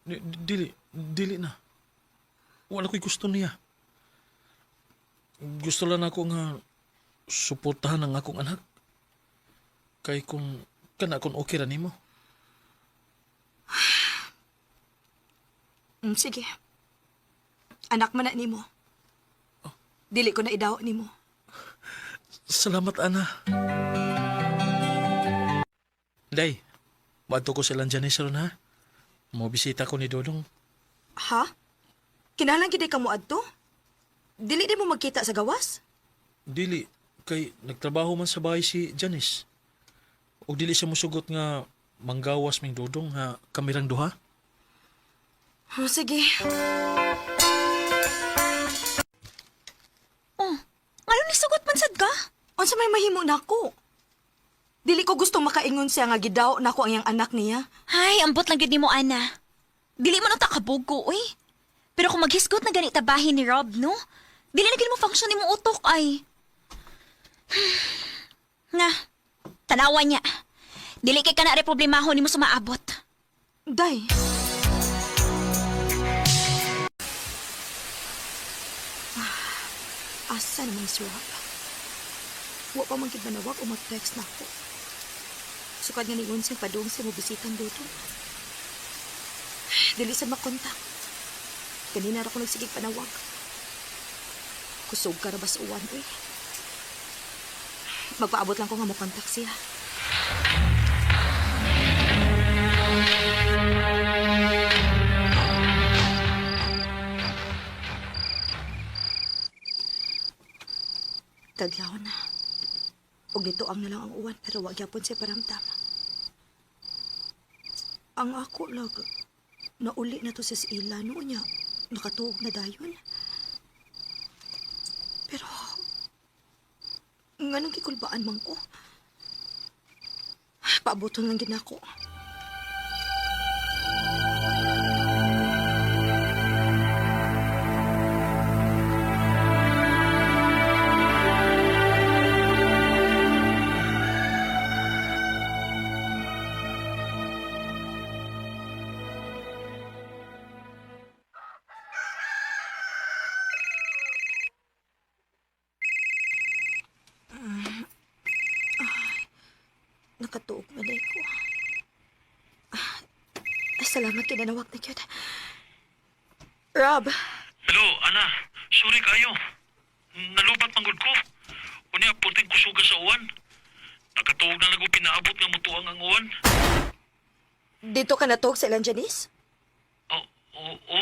Dili na. Wala ko'y gusto niya. Gusto lang ako nga suportahan ang akong anak. Kay kung okay ra nimo. Sige. Anak man na nimo. Dili ko na idaw nimo. Salamat, Ana. Day, maadto ko silang Janice ron, ha? Mabisita ko ni Dodong. Ha? Kinahanglan gid ka mo adto? Dili din mo magkita sa gawas? Dili, kay nagtrabaho man sa bahay si Janice. O dili siya musugot nga manggawas ming Dodong nga kamirang duha. Sige. Ano ni sugot man sad ka? Unsa may mahimo nako? Dili ko gustong makaingon siya nga gidaw nako ang iyang anak niya. Ay, ambot lang gid nimo, Ana. Dili man ta kabog ko, uy. Pero kung maghisgot na ganit bahin ni Rob, no? Dili na gid mo function nimo utok ay. Nga, tanawan niya. Dili kay kana problemahon nimo sumaabot. Day. Asa naman si Rob? Wa pa man gid manawag o mag-text na ako. Sukad nga ni Unsing padung sa mo bisitang dito. Dili sa makontak. Kanina ra ko nagsigig panawag. Kusog ka ra ba sa uwan, uy? Magpaabot lang ko nga mo kontak siya. Taglaw na. Og dito ang na lang ang uwan pero wag yapon siya paramdam. Ang ako lag nauli na to sa ila no niya. Nakatuog na dayon. Pero nganong gikulbaan man ko? Paaboton lang gid nako. Nakatuog na day ko. Salamat kinanawag na yun. Rob. Hello, Ana. Sorry kayo. Nalubat manggod ko. Unya, puting kusuga sa uwan. Nakatuog na lang ko pinaabot nga mutuang ang uwan. Dito ka natuog sa ilang Janice? Oo.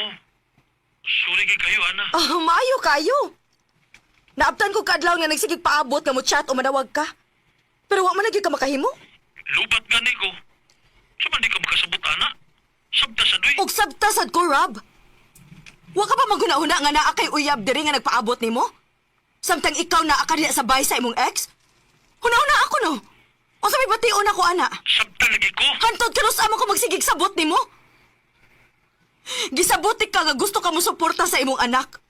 Sorry kayo, Ana. Maayo kayo. Naabtan ko kadlaw nga nagsigig paabot nga mo chat o manawag ka. Pero wa man lagi ka makahimo? Lubat gani ko. Sa di ka makasabot, Ana? Sabtasad, uy. Og sabtasad ko, Rob. Wa ka ba maguna-una nga naa kay uyab diri nga nagpaabot nimo? Samtang ikaw naa ka diha sa bahay sa imong ex? Huna-una ako no. O sa may bation ako, ana. Sabta lagi ko. Hantod ka ros amo ko magsigig sabot nimo. Gisabotik ka nga gusto ka mo suporta sa imong anak.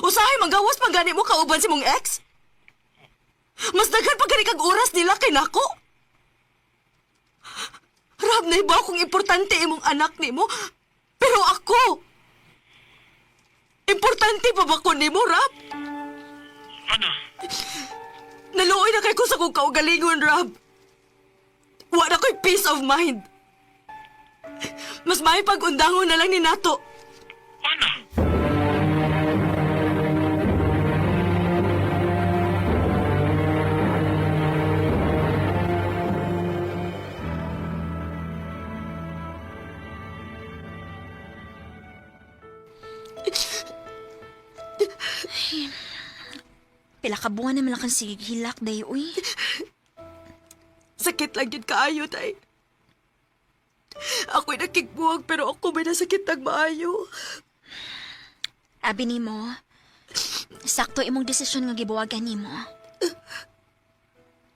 Usahay magawas pang gani mo kauban si imong ex? Mas daghan pa gani kag oras nila kay nako. Rob, naibaw kung importante imong anak nimo. Pero ako, importante pa ba ko nimo, Rob? Ano? Naluoy na kay ko sa kong kaugalingon, Rob. Wala ko'y peace of mind. Mas may pag-undangon na lang ni Nato. Ano? Pila ka buwan naman lang kang sigig hilak, day, uy. Sakit lang yun kaayo, tay. Ako'y nakikbuwag pero ako may nasakit ang maayo. Abi nimo, sakto imong desisyon nga gibuwagan nimo.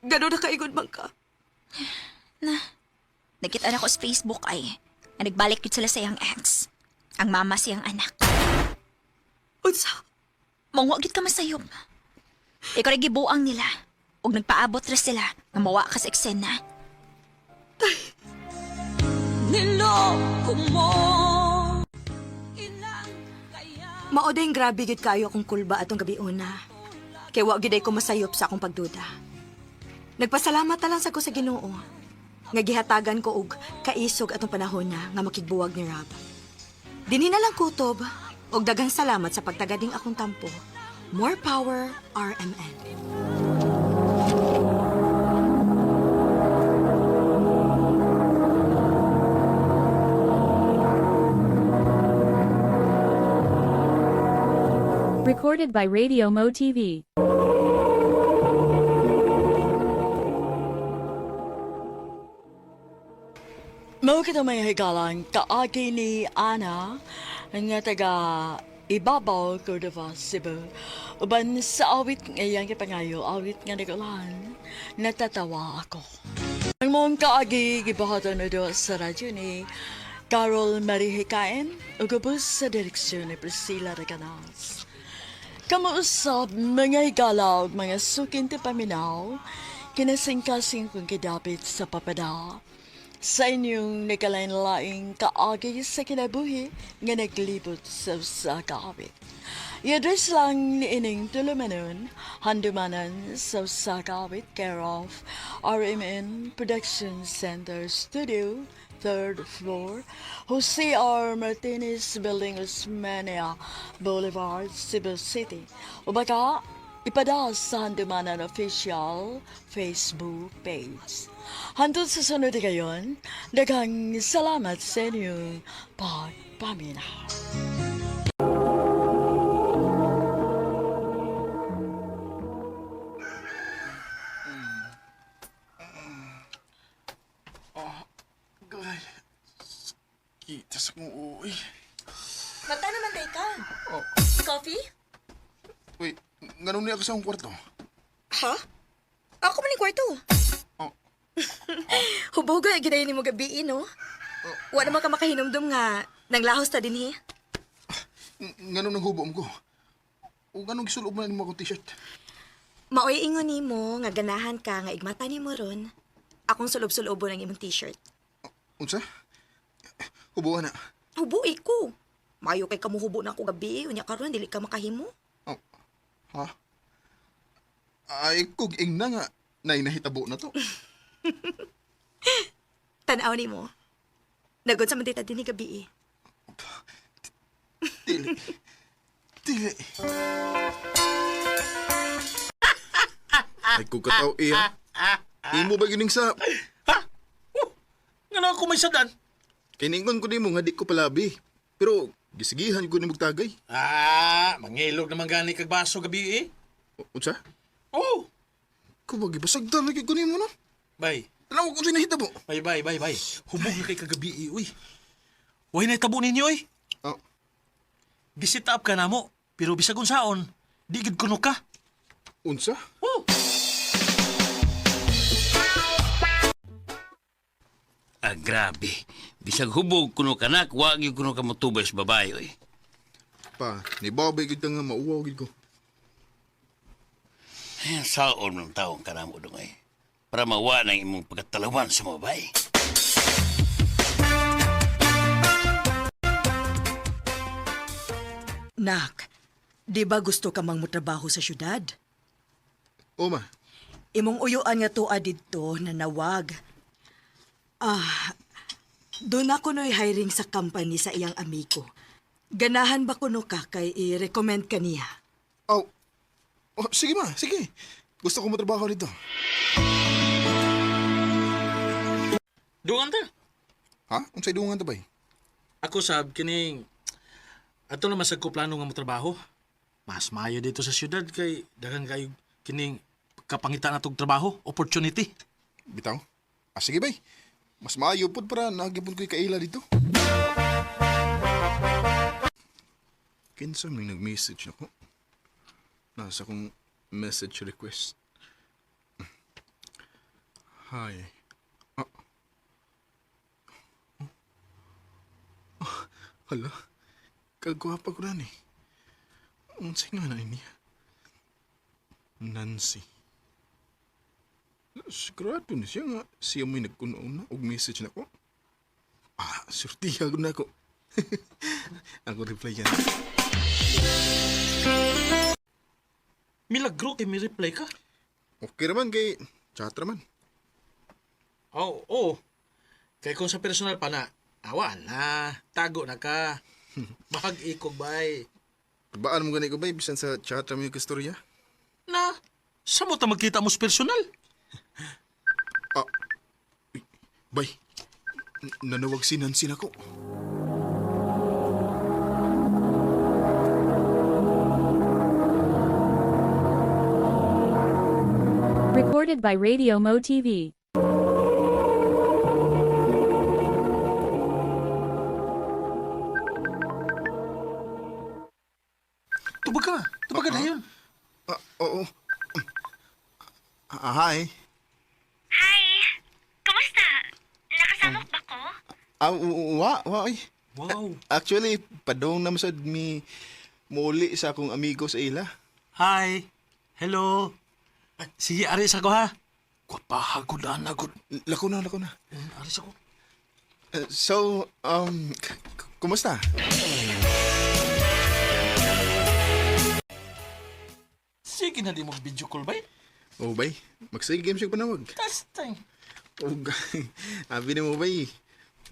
Gano'n na kaigon man ka. Nakita na ko sa Facebook ay, na nagbalik yun sila sa iyang ex. Ang mama siyang anak. Unsa? Mangwa gid ka masayop. Ikaw rin gibuang nila. Ug nagpaabot ra sila nga mawa ka sa eksena. Niloko mo. Mao dayng grabe gid kayo akong kulba atong gabi una. Kay wa gid ay ko masayop sa akong pagduda. Nagpasalamat na lang sa ko sa Ginoo. Nga gihatagan ko og kaisog atong panahon na nga makigbuwag ni Rob. Dinhi na lang kutob og daghang salamat sa pagtagading akong tampo. More power, RMN. Recorded by Radio Mo TV. Mao kita may higalan kaagi ni Ana nga taga ibabaw ko diba Cebu. Uban sa awit ngayang kipangayo, awit nga nagalan, natatawa ako. Ang mong kaagi gibahatan na doon sa radyo ni Carol Marie Hikain, ugubos sa direksyon ni Priscilla Reganas. Kamuusap mga higala ug mga sukin ti paminaw, kinasingkasing kong kidapit sa papada. Sa inyong nagkalain-laing kaagi sa kinabuhi nga naglibot sa kaawit. I-address lang ni ining tulumanon, handumanan sa kaawit care of RMN Production Center Studio, 3rd floor, Jose R. Martinez Building, Osmania Boulevard, Cebu City. O baka, ipada sa handumanan official Facebook page. Hantod sa sunod gayon, daghang salamat sa inyong pagpaminaw. Gay, kita sa kong uwi. Mata naman day ka. Oh, Coffee? wait, ganun niya ako sa akong kwarto. Ha? Ako man yung kwarto. Oh. Huboga, ginayon ni mo gabi, no? Wa naman ka makahinumdum nga nanglahos ta din, Ganun ang hubom ko. O ganun gisulob mo na mo akong t-shirt. Maoy ingon ni mo nga ganahan ka nga igmata ni mo ron. Akong sulob-sulobo ng imong t-shirt. Unsa? Hubuan na. Hubuy ko. Mayo kay kamuhubo na ako gabi, unya karon dili ka makahimo. Oh. Ha? Ay, kung ing na nga, nahitabo na to. Tanaw ni mo. Nagod sa mandita din ni gabi. Dili. Dili. Ay, kung kataw iya. Imo ba gining sa... Nga na ako may sadan. Kiningon ko ni mo nga di ko palabi. Pero gisigihan ko ni magtagay. Mangilog naman gani kag baso gabi Unsa? Oh. Kung magibasagdan lagi ko ni mo no? Bay. Alam ko kung sinahitabo. Bay. Hubog na kay kagabi uy. Way na itabo ninyo Oh. Gisit up ka na mo. Pero bisag unsaon, di gid kuno ka. Unsa? Oh. Grabe. Bisag hubog kuno kanak, wag yung kuno ka motubay sa babae, oy. Pa, ni babay gid nga mauwaw gid ko. Ayan, saon ng taong karamo dong, oy. Para mawa ng imong pagkatalawan sa mga babae. Nak, di ba gusto ka mang mutrabaho sa syudad? O ma, Imong uyuan nga tuwa didto na nawag. Doon ako no'y hiring sa company sa iyang amigo. Ganahan ba kuno ka kay i-recommend ka niya? oh, sige ma, sige. Gusto ko matrabaho dito. Dungan ta. Ha? Unsay dungan ta bay? Ako sab kining ato na masag ko plano nga mo trabaho. Mas maayo dito sa syudad kay daghang kayo kining kapangitan natong trabaho, opportunity. Bitaw? Sige bay. Mas maayo po para nagipon ko'y kaila dito. Kinsa may nag-message na ko. Nasa kong message request. Hi. Ah. Hala. Kagwapa ko na ni. Unsay nga na niya? Nancy. Sigurado na siya nga. Siya may nagkunaon na og message na ko. Surtiha ko na ko. Ako reply yan. Milagro kay may reply ka. Okay naman kay chat naman. Oo. Kay kung sa personal pa na, awa na, tago na ka. Bahag ikog bay. Baan mo ganit ko ba bisan sa chat naman yung kastorya? Na, sa mo ta magkita mo sa personal? Bay, nanawag si Nancy na ko. Recorded by Radio Mo TV. Tubaga na yun. Oo. Hi. Hi! Kumusta? Nakasama ba ko? Wa. Wow. Actually, padong naman sa muli sa akong amigo sa ila. Hi. Hello. Sige, aris ako ha. Kwapahagod na nagod. Lako na. Aris ako. So, kumusta? Sige na di mo video call ba? Oh, bay. Magsige game siya panawag. Testing. Oh, abi na mo, bay.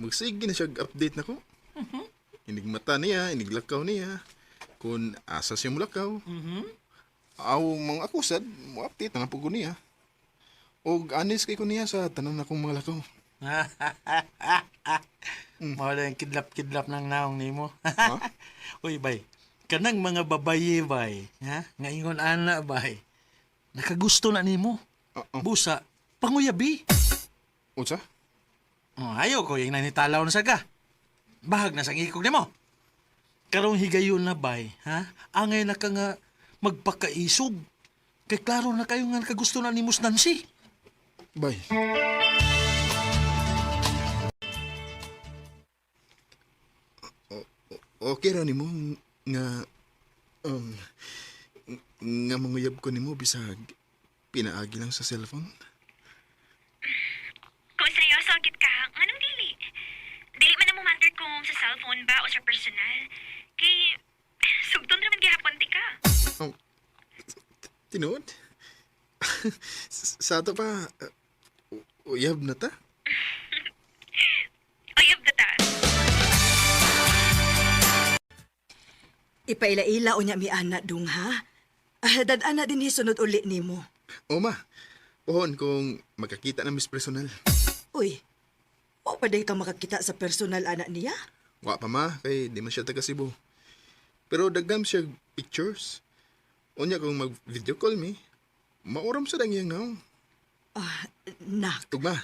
Magsige na siya update na ko. Inig mata niya, inig lakaw niya. Kung asa siya mulakaw. Aw, mga akusad, mo update na po ko niya. O honest kay ko niya sa tanan akong mga lakaw. Mawala yung kidlap-kidlap ng naong ni mo. Uy, bay. Kanang mga babaye, bay. Ha? Nga ingon ana, bay. Nakagusto na ni mo. Busa, panguyabi. Unsa? Ayaw ko yung nanitalaw na saga. Bahag na sang ikog ni mo. Karong higayon na, bay. Ha? Angay na ka nga magpakaisog. Kay klaro na kayo nga nakagusto na ni Mus Nancy. Bay. Okay ra nimo nga nga manguyab ko nimo bisag pinaagi lang sa cellphone. Kung seryoso gid ka, anong dili? Dili man na mo matter kung sa cellphone ba o sa personal. Kay, sugton naman gihapon ti ka. Tinuod? Sa ato pa, uyab na ta? Uyab na ta. Ipaila-ila o niya mi anak dung ha? Dadana din hisunod uli ni mo. O ma, pohon kung magkakita na mis personal. Uy, wa pa day ka makakita sa personal anak niya? Wa pa ma, kay di man siya taga Cebu. Pero dagam siya pictures. O niya kung mag-video call mi, mauram sa dang iyang naong. Nak. Tugma,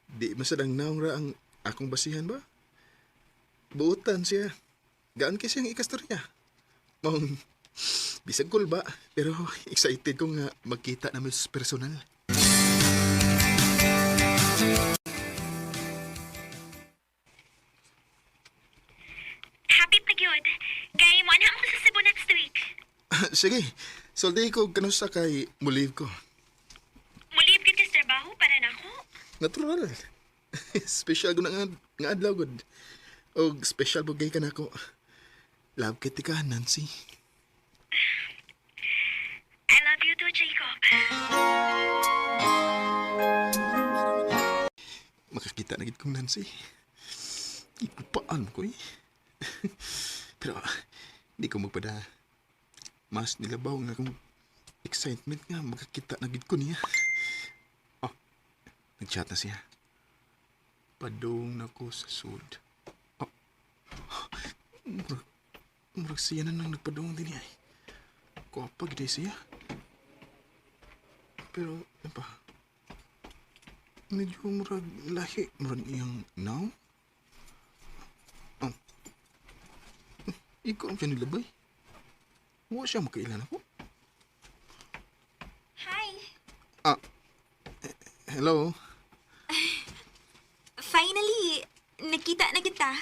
di masadang naong ra ang akong basihan ba? Buutan siya. Gaan kasi ang ikastorya. Mong, bisag cool ba? Pero excited ko nga magkita na mas personal. Happy pa gyud. Kay mo na ako sa Cebu next week. Sige, solday ko kanusa kay muliv ko. Mulib gid ka sa trabaho para nako. Natural. Special ko na nga adlaw gud. O special bugay ka na ako. Love kita ka, Nancy. I love you too, Jacob. Makakita na gid kong Nancy. Ipupaan ko eh. Pero di ko magpada. Mas nilabaw nga akong excitement nga makakita na gid ko niya. Oh, nag-chat na siya. Padong na ko sa sud. Oh, murag siya na nang nagpadong din niya. Kuwapa gid siya. Pero, ano pa? medyo murag lahi. Murag iyang now. Ikaw ang siya nilabay. Huwag siya makailan ako. Hi. Hello? Finally, nakita na kita.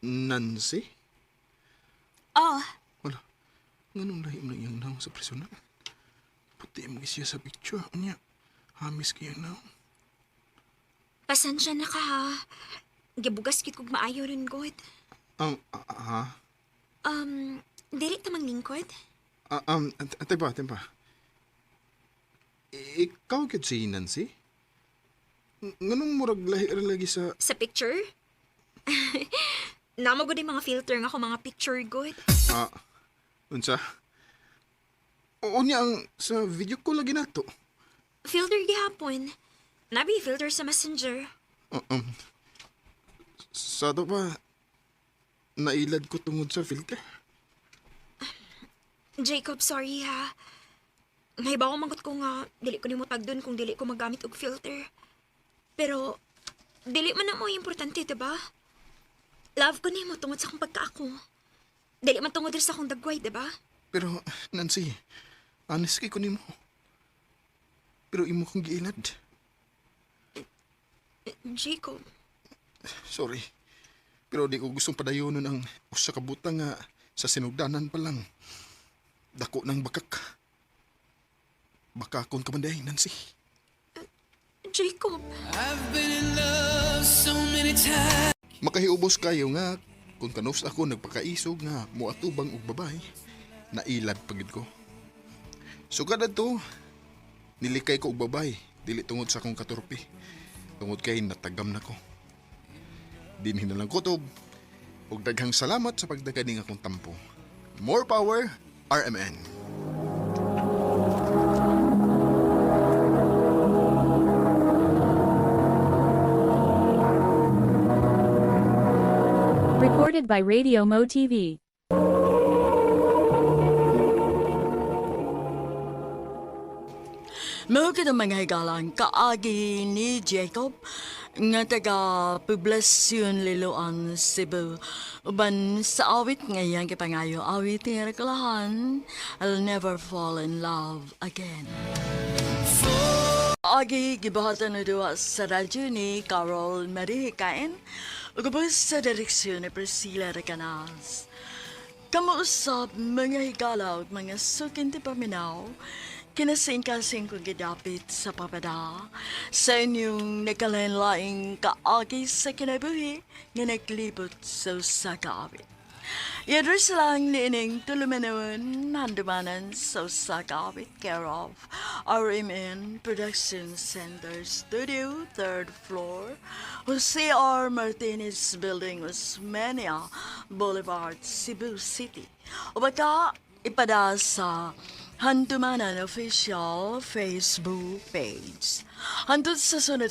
Nancy? Oh, Wala. Ganun lahi mo na iyang now sa personal. Puti mo siya sa picture. Anya, hamis kayo now. pasensya na ka ha. Gibugas kit kog maayo rin god. Dili tamang lingkod? Tempa. Ikaw kit si Nancy? Nganong murag lahi ra lagi sa... Sa picture? Namo gud mga filter nga ako mga picture god. Unsa? Oo niya ang sa video ko lagi nato. Filter gihapon. Nabi filter sa Messenger. Sa to pa, nailad ko tungod sa filter. Jacob, sorry ha. Nahibaw ko manggot ko nga dili ko nimo tagdon kung dili ko magamit og filter. Pero dili man na mo importante, diba? Love ko nimo tungod sa akong pagkaako. Dili man tungod sa akong dagway, diba? Pero, Nancy, honest kay ko nimo. Pero imo kong giilad. Jacob. Sorry. Pero di ko gustong padayonon ang usa ka butang nga sa sinugdanan pa lang. Dako ng bakak. Bakakon ka man dahi, Nancy. Jacob. Makahiubos kayo nga kung kanos ako nagpakaisog nga muatubang og babay, nailad pagid ko. So kada to, nilikay ko og babay, dili tungod sa akong katurpi. Tungod kay natagam na ko. Dinhin na lang kutob, ug daghang salamat sa pagdaganing akong tampo. More power, RMN. Recorded by Radio Mo TV. Mao ka mga higalang kaagi ni Jacob nga taga Poblacion Liloan, Cebu. Uban sa awit ngayon kipangayo awit ni Rekalahan, I'll never fall in love again. Agi gibahatan na duwa sa radyo ni Carol Marihikain ugubos sa direksyon ni Priscilla Recanas. Kamuusap mga higala ug mga sukin ti paminaw, kinasing-kasing kong gidapit sa papada sa inyong nagkalanlaing kaagi sa kinabuhi nga naglibot sa usakawit. Yadros lang niining tulumanawin handumanan sa usakawit care of RMN Production Center Studio, 3rd floor, Jose R. Martinez Building, Osmeña Boulevard, Cebu City. O baka ipada sa Handumanan Official Facebook page. Hantod sa sunod